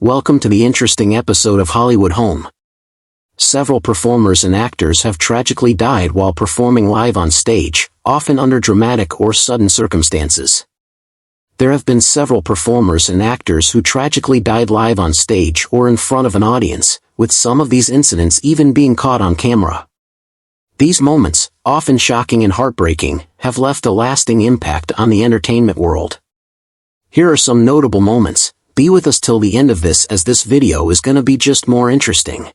Welcome to the interesting episode of Hollywood Home. Several performers and actors have tragically died while performing live on stage, often under dramatic or sudden circumstances. There have been several performers and actors who tragically died live on stage or in front of an audience, with some of these incidents even being caught on camera. These moments, often shocking and heartbreaking, have left a lasting impact on the entertainment world. Here are some notable moments. Be with us till the end of this, as this video is gonna be just more interesting.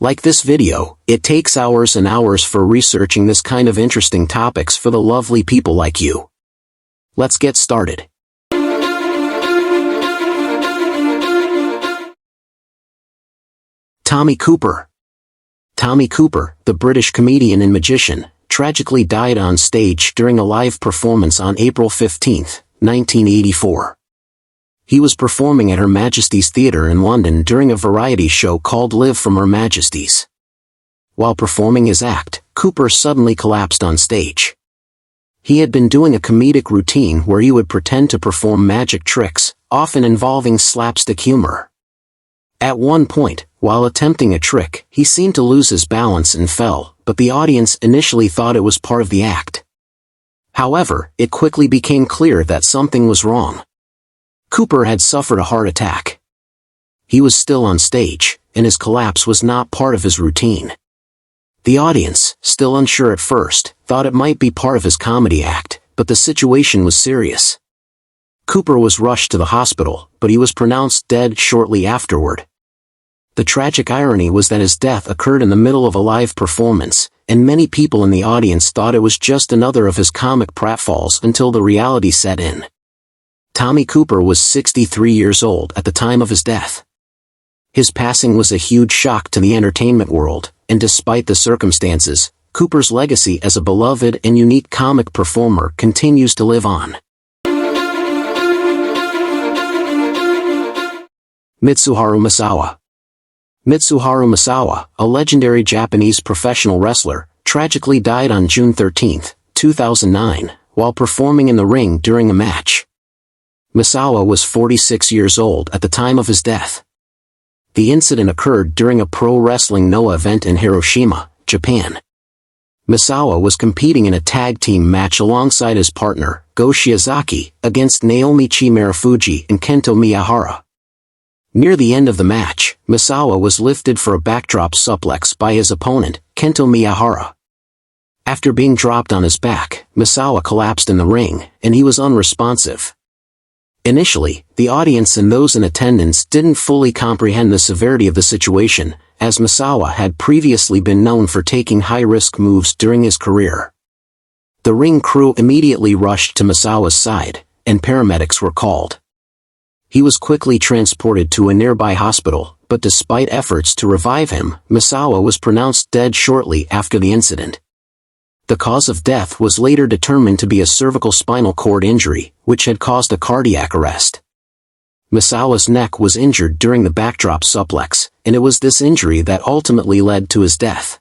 Like this video, it takes hours and hours for researching this kind of interesting topics for the lovely people like you. Let's get started. Tommy Cooper. Tommy Cooper, the British comedian and magician, tragically died on stage during a live performance on April 15, 1984. He was performing at Her Majesty's Theatre in London during a variety show called Live from Her Majesty's. While performing his act, Cooper suddenly collapsed on stage. He had been doing a comedic routine where he would pretend to perform magic tricks, often involving slapstick humor. At one point, while attempting a trick, he seemed to lose his balance and fell, but the audience initially thought it was part of the act. However, it quickly became clear that something was wrong. Cooper had suffered a heart attack. He was still on stage, and his collapse was not part of his routine. The audience, still unsure at first, thought it might be part of his comedy act, but the situation was serious. Cooper was rushed to the hospital, but he was pronounced dead shortly afterward. The tragic irony was that his death occurred in the middle of a live performance, and many people in the audience thought it was just another of his comic pratfalls until the reality set in. Tommy Cooper was 63 years old at the time of his death. His passing was a huge shock to the entertainment world, and despite the circumstances, Cooper's legacy as a beloved and unique comic performer continues to live on. Mitsuharu Masawa. Mitsuharu Masawa, a legendary Japanese professional wrestler, tragically died on June 13, 2009, while performing in the ring during a match. Masawa was 46 years old at the time of his death. The incident occurred during a pro wrestling Noah event in Hiroshima, Japan. Masawa was competing in a tag team match alongside his partner, Go Shiozaki, against Naomichi Marufuji and Kento Miyahara. Near the end of the match, Masawa was lifted for a backdrop suplex by his opponent, Kento Miyahara. After being dropped on his back, Masawa collapsed in the ring, and he was unresponsive. Initially, the audience and those in attendance didn't fully comprehend the severity of the situation, as Masawa had previously been known for taking high-risk moves during his career. The ring crew immediately rushed to Masawa's side, and paramedics were called. He was quickly transported to a nearby hospital, but despite efforts to revive him, Masawa was pronounced dead shortly after the incident. The cause of death was later determined to be a cervical spinal cord injury, which had caused a cardiac arrest. Masawa's neck was injured during the backdrop suplex, and it was this injury that ultimately led to his death.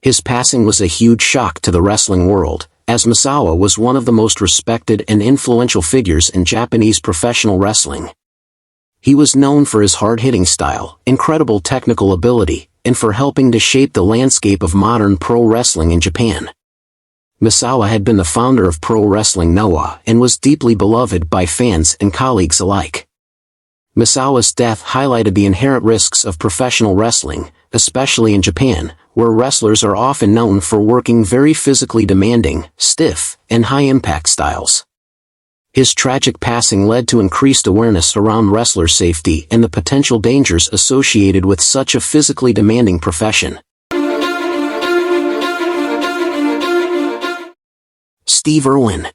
His passing was a huge shock to the wrestling world, as Masawa was one of the most respected and influential figures in Japanese professional wrestling. He was known for his hard-hitting style, incredible technical ability, and for helping to shape the landscape of modern pro wrestling in Japan. Masawa had been the founder of Pro Wrestling Noah and was deeply beloved by fans and colleagues alike. Masawa's death highlighted the inherent risks of professional wrestling, especially in Japan, where wrestlers are often known for working very physically demanding, stiff, and high-impact styles. His tragic passing led to increased awareness around wrestler safety and the potential dangers associated with such a physically demanding profession. Steve Irwin.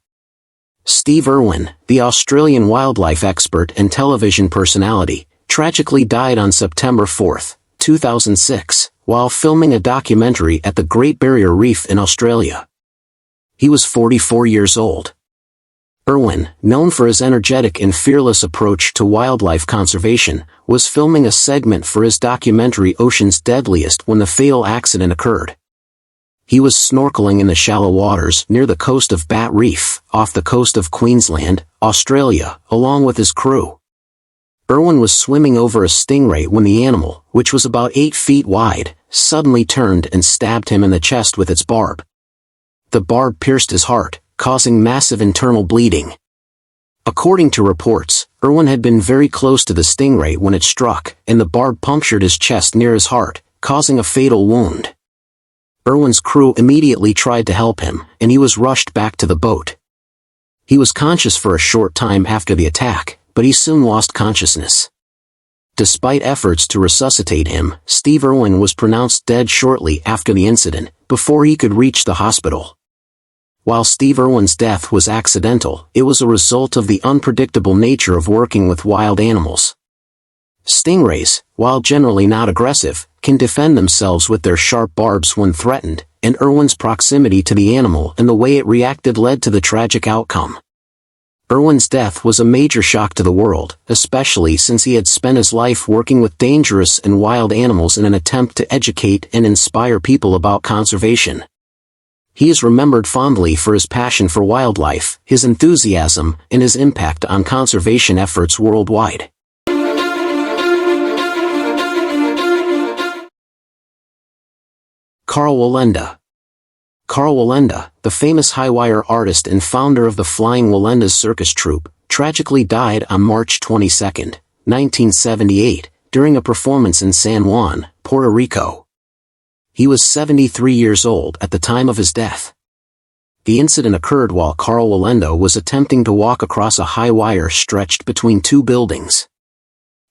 Steve Irwin, the Australian wildlife expert and television personality, tragically died on September 4, 2006, while filming a documentary at the Great Barrier Reef in Australia. He was 44 years old. Irwin, known for his energetic and fearless approach to wildlife conservation, was filming a segment for his documentary Ocean's Deadliest when the fatal accident occurred. He was snorkeling in the shallow waters near the coast of Bat Reef, off the coast of Queensland, Australia, along with his crew. Irwin was swimming over a stingray when the animal, which was about 8 feet wide, suddenly turned and stabbed him in the chest with its barb. The barb pierced his heart, causing massive internal bleeding. According to reports, Irwin had been very close to the stingray when it struck, and the barb punctured his chest near his heart, causing a fatal wound. Irwin's crew immediately tried to help him, and he was rushed back to the boat. He was conscious for a short time after the attack, but he soon lost consciousness. Despite efforts to resuscitate him, Steve Irwin was pronounced dead shortly after the incident, before he could reach the hospital. While Steve Irwin's death was accidental, it was a result of the unpredictable nature of working with wild animals. Stingrays, while generally not aggressive, can defend themselves with their sharp barbs when threatened, and Irwin's proximity to the animal and the way it reacted led to the tragic outcome. Irwin's death was a major shock to the world, especially since he had spent his life working with dangerous and wild animals in an attempt to educate and inspire people about conservation. He is remembered fondly for his passion for wildlife, his enthusiasm, and his impact on conservation efforts worldwide. Karl Wallenda. Karl Wallenda, the famous high-wire artist and founder of the Flying Wallenda's circus troupe, tragically died on March 22, 1978, during a performance in San Juan, Puerto Rico. He was 73 years old at the time of his death. The incident occurred while Karl Wallenda was attempting to walk across a high wire stretched between two buildings.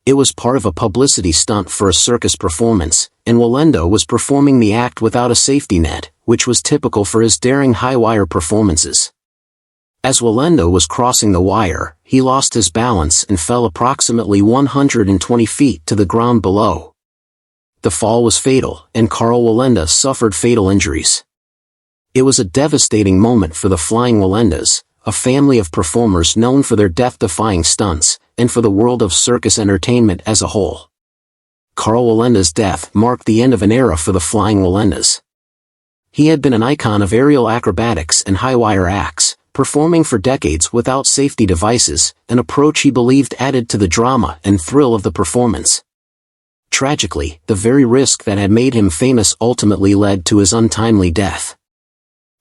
It was part of a publicity stunt for a circus performance, and Wallenda was performing the act without a safety net, which was typical for his daring high-wire performances. As Wallenda was crossing the wire, he lost his balance and fell approximately 120 feet to the ground below. The fall was fatal, and Karl Wallenda suffered fatal injuries. It was a devastating moment for the Flying Wallendas, a family of performers known for their death-defying stunts, and for the world of circus entertainment as a whole. Karl Wallenda's death marked the end of an era for the Flying Wallendas. He had been an icon of aerial acrobatics and high-wire acts, performing for decades without safety devices, an approach he believed added to the drama and thrill of the performance. Tragically, the very risk that had made him famous ultimately led to his untimely death.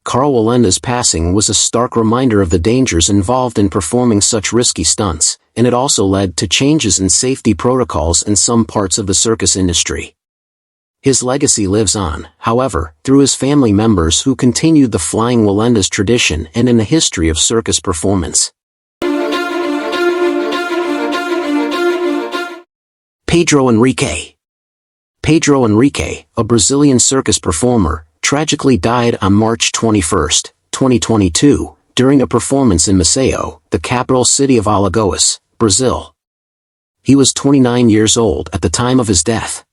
Karl Wallenda's passing was a stark reminder of the dangers involved in performing such risky stunts, and it also led to changes in safety protocols in some parts of the circus industry. His legacy lives on, however, through his family members who continued the Flying Wallenda's tradition and in the history of circus performance. Pedro Enrique. Pedro Enrique, a Brazilian circus performer, tragically died on March 21, 2022, during a performance in Maceió, the capital city of Alagoas, Brazil. He was 29 years old at the time of his death.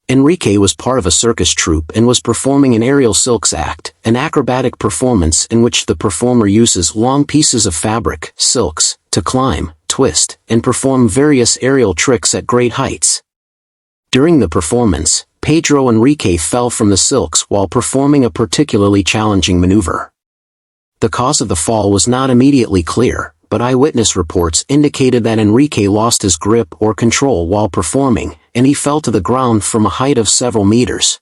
Enrique was part of a circus troupe and was performing an aerial silks act, an acrobatic performance in which the performer uses long pieces of fabric, silks, to climb, twist, and perform various aerial tricks at great heights. During the performance, Pedro Enrique fell from the silks while performing a particularly challenging maneuver. The cause of the fall was not immediately clear, but eyewitness reports indicated that Enrique lost his grip or control while performing, and he fell to the ground from a height of several meters.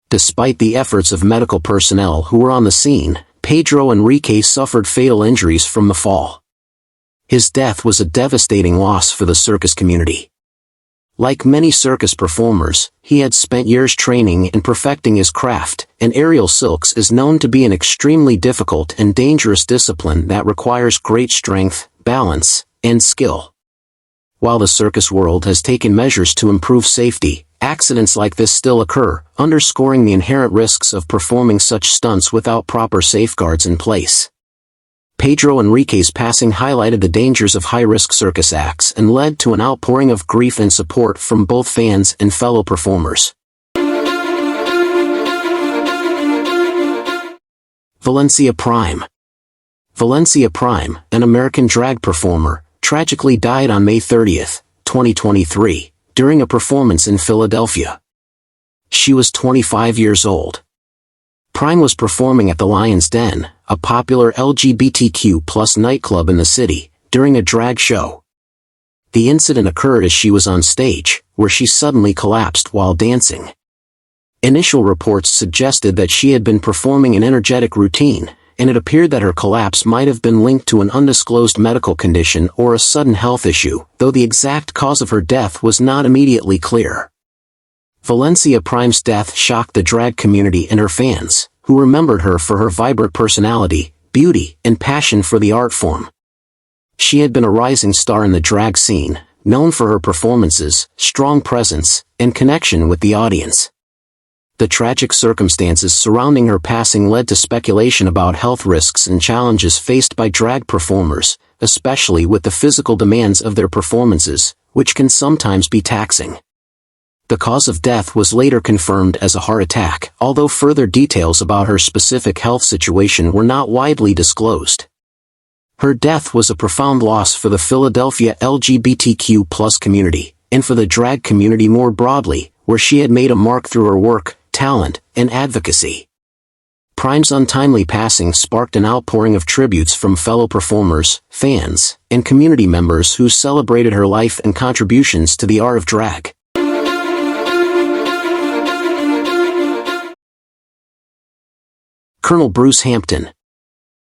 Despite the efforts of medical personnel who were on the scene, Pedro Enrique suffered fatal injuries from the fall. His death was a devastating loss for the circus community. Like many circus performers, he had spent years training and perfecting his craft, and aerial silks is known to be an extremely difficult and dangerous discipline that requires great strength, balance, and skill. While the circus world has taken measures to improve safety, accidents like this still occur, underscoring the inherent risks of performing such stunts without proper safeguards in place. Pedro Enrique's passing highlighted the dangers of high-risk circus acts and led to an outpouring of grief and support from both fans and fellow performers. Valencia Prime. Valencia Prime, an American drag performer, tragically died on May 30, 2023, during a performance in Philadelphia. She was 25 years old. Prime was performing at the Lion's Den, a popular LGBTQ+ nightclub in the city, during a drag show. The incident occurred as she was on stage, where she suddenly collapsed while dancing. Initial reports suggested that she had been performing an energetic routine, and it appeared that her collapse might have been linked to an undisclosed medical condition or a sudden health issue, though the exact cause of her death was not immediately clear. Valencia Prime's death shocked the drag community and her fans, who remembered her for her vibrant personality, beauty, and passion for the art form. She had been a rising star in the drag scene, known for her performances, strong presence, and connection with the audience. The tragic circumstances surrounding her passing led to speculation about health risks and challenges faced by drag performers, especially with the physical demands of their performances, which can sometimes be taxing. The cause of death was later confirmed as a heart attack, although further details about her specific health situation were not widely disclosed. Her death was a profound loss for the Philadelphia LGBTQ+ community, and for the drag community more broadly, where she had made a mark through her work, talent, and advocacy. Prime's untimely passing sparked an outpouring of tributes from fellow performers, fans, and community members who celebrated her life and contributions to the art of drag. Colonel Bruce Hampton.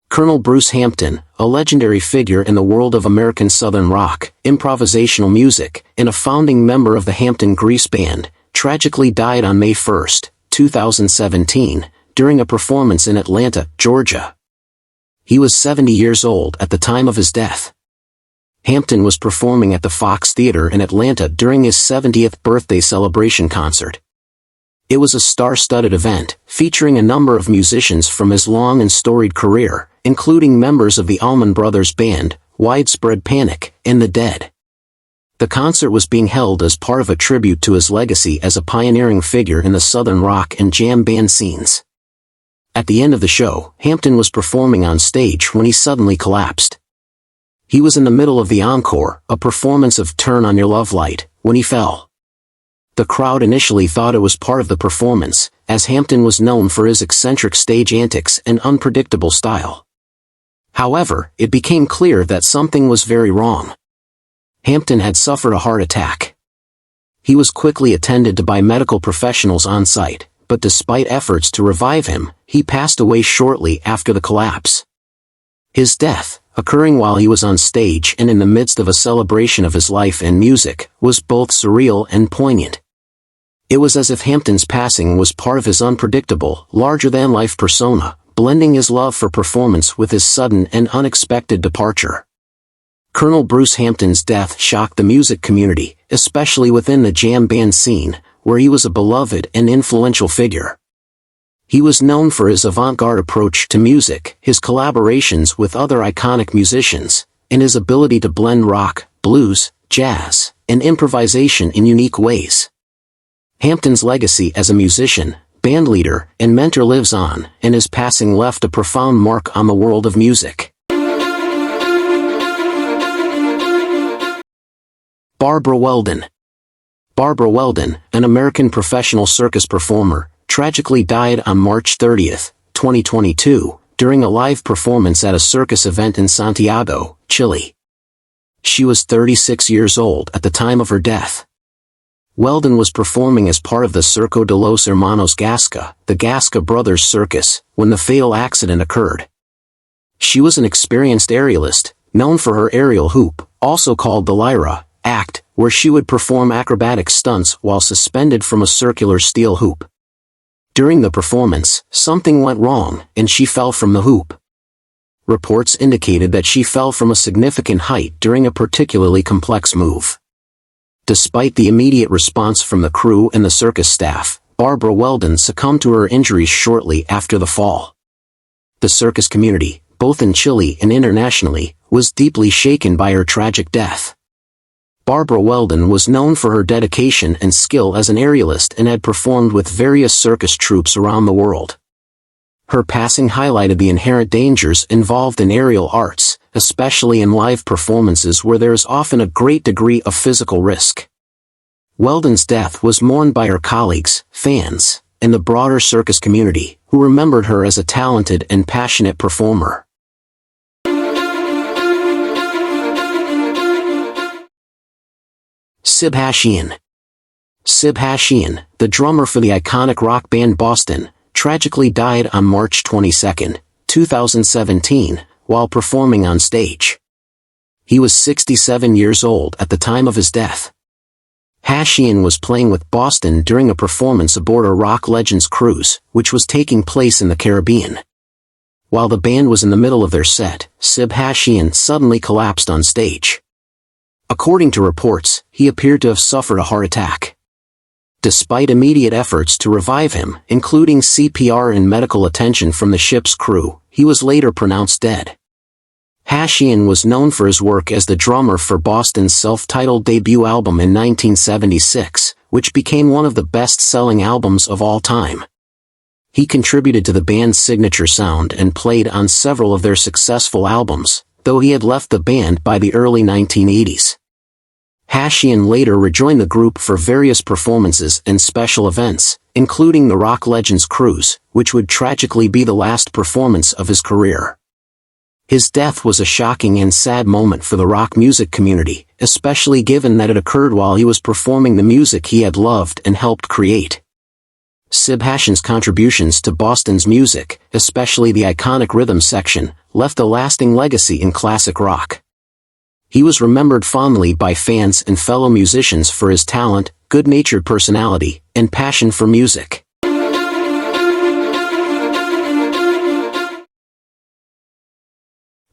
Colonel Bruce Hampton, a legendary figure in the world of American Southern rock, improvisational music, and a founding member of the Hampton Grease Band, tragically died on May 1, 2017, during a performance in Atlanta, Georgia. He was 70 years old at the time of his death. Hampton was performing at the Fox Theater in Atlanta during his 70th birthday celebration concert. It was a star-studded event, featuring a number of musicians from his long and storied career, including members of the Allman Brothers Band, Widespread Panic, and The Dead. The concert was being held as part of a tribute to his legacy as a pioneering figure in the Southern rock and jam band scenes. At the end of the show, Hampton was performing on stage when he suddenly collapsed. He was in the middle of the encore, a performance of Turn on Your Love Light, when he fell. The crowd initially thought it was part of the performance, as Hampton was known for his eccentric stage antics and unpredictable style. However, it became clear that something was very wrong. Hampton had suffered a heart attack. He was quickly attended to by medical professionals on site, but despite efforts to revive him, he passed away shortly after the collapse. His death, occurring while he was on stage and in the midst of a celebration of his life and music, was both surreal and poignant. It was as if Hampton's passing was part of his unpredictable, larger-than-life persona, blending his love for performance with his sudden and unexpected departure. Colonel Bruce Hampton's death shocked the music community, especially within the jam band scene, where he was a beloved and influential figure. He was known for his avant-garde approach to music, his collaborations with other iconic musicians, and his ability to blend rock, blues, jazz, and improvisation in unique ways. Hampton's legacy as a musician, bandleader, and mentor lives on, and his passing left a profound mark on the world of music. Barbara Welden. Barbara Welden, an American professional circus performer, tragically died on March 30, 2022, during a live performance at a circus event in Santiago, Chile. She was 36 years old at the time of her death. Welden was performing as part of the Circo de los Hermanos Gasca, the Gasca Brothers Circus, when the fatal accident occurred. She was an experienced aerialist, known for her aerial hoop, also called the lyra, act, where she would perform acrobatic stunts while suspended from a circular steel hoop. During the performance, something went wrong, and she fell from the hoop. Reports indicated that she fell from a significant height during a particularly complex move. Despite the immediate response from the crew and the circus staff, Barbara Welden succumbed to her injuries shortly after the fall. The circus community, both in Chile and internationally, was deeply shaken by her tragic death. Barbara Welden was known for her dedication and skill as an aerialist and had performed with various circus troupes around the world. Her passing highlighted the inherent dangers involved in aerial arts, especially in live performances where there is often a great degree of physical risk. Welden's death was mourned by her colleagues, fans, and the broader circus community, who remembered her as a talented and passionate performer. Sib Hashian. Sib Hashian, the drummer for the iconic rock band Boston, tragically died on March 22, 2017, while performing on stage. He was 67 years old at the time of his death. Hashian was playing with Boston during a performance aboard a Rock Legends cruise, which was taking place in the Caribbean. While the band was in the middle of their set, Sib Hashian suddenly collapsed on stage. According to reports, he appeared to have suffered a heart attack. Despite immediate efforts to revive him, including CPR and medical attention from the ship's crew, he was later pronounced dead. Hashian was known for his work as the drummer for Boston's self-titled debut album in 1976, which became one of the best-selling albums of all time. He contributed to the band's signature sound and played on several of their successful albums, though he had left the band by the early 1980s. Hashian later rejoined the group for various performances and special events, including the Rock Legends cruise, which would tragically be the last performance of his career. His death was a shocking and sad moment for the rock music community, especially given that it occurred while he was performing the music he had loved and helped create. Sib Hashian's contributions to Boston's music, especially the iconic rhythm section, left a lasting legacy in classic rock. He was remembered fondly by fans and fellow musicians for his talent, good-natured personality, and passion for music.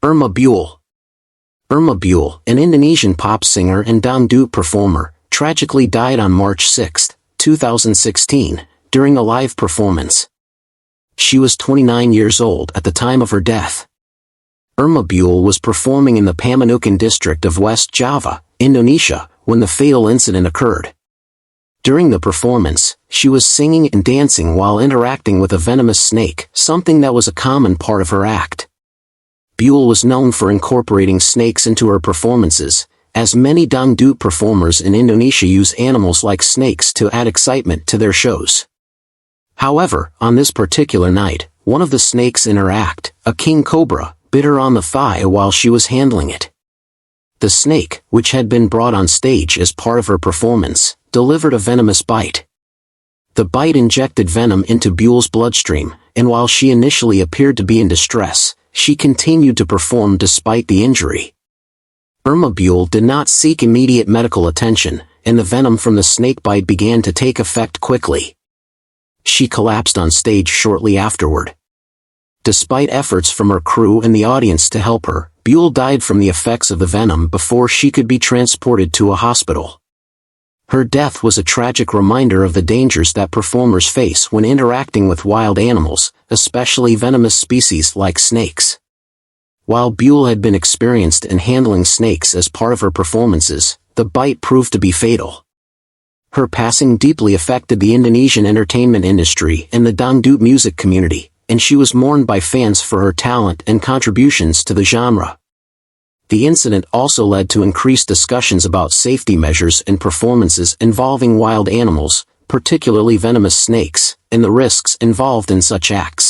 Irma Bule. Irma Bule, an Indonesian pop singer and dangdut performer, tragically died on March 6, 2016, during a live performance. She was 29 years old at the time of her death. Irma Bule was performing in the Pamanukan district of West Java, Indonesia, when the fatal incident occurred. During the performance, she was singing and dancing while interacting with a venomous snake, something that was a common part of her act. Bule was known for incorporating snakes into her performances, as many dangdut performers in Indonesia use animals like snakes to add excitement to their shows. However, on this particular night, one of the snakes in her act, a king cobra, bit her on the thigh while she was handling it. The snake, which had been brought on stage as part of her performance, delivered a venomous bite. The bite injected venom into Bule's bloodstream, and while she initially appeared to be in distress, she continued to perform despite the injury. Irma Bule did not seek immediate medical attention, and the venom from the snake bite began to take effect quickly. She collapsed on stage shortly afterward. Despite efforts from her crew and the audience to help her, Bule died from the effects of the venom before she could be transported to a hospital. Her death was a tragic reminder of the dangers that performers face when interacting with wild animals, especially venomous species like snakes. While Bule had been experienced in handling snakes as part of her performances, the bite proved to be fatal. Her passing deeply affected the Indonesian entertainment industry and the dangdut music community, and she was mourned by fans for her talent and contributions to the genre. The incident also led to increased discussions about safety measures and performances involving wild animals, particularly venomous snakes, and the risks involved in such acts.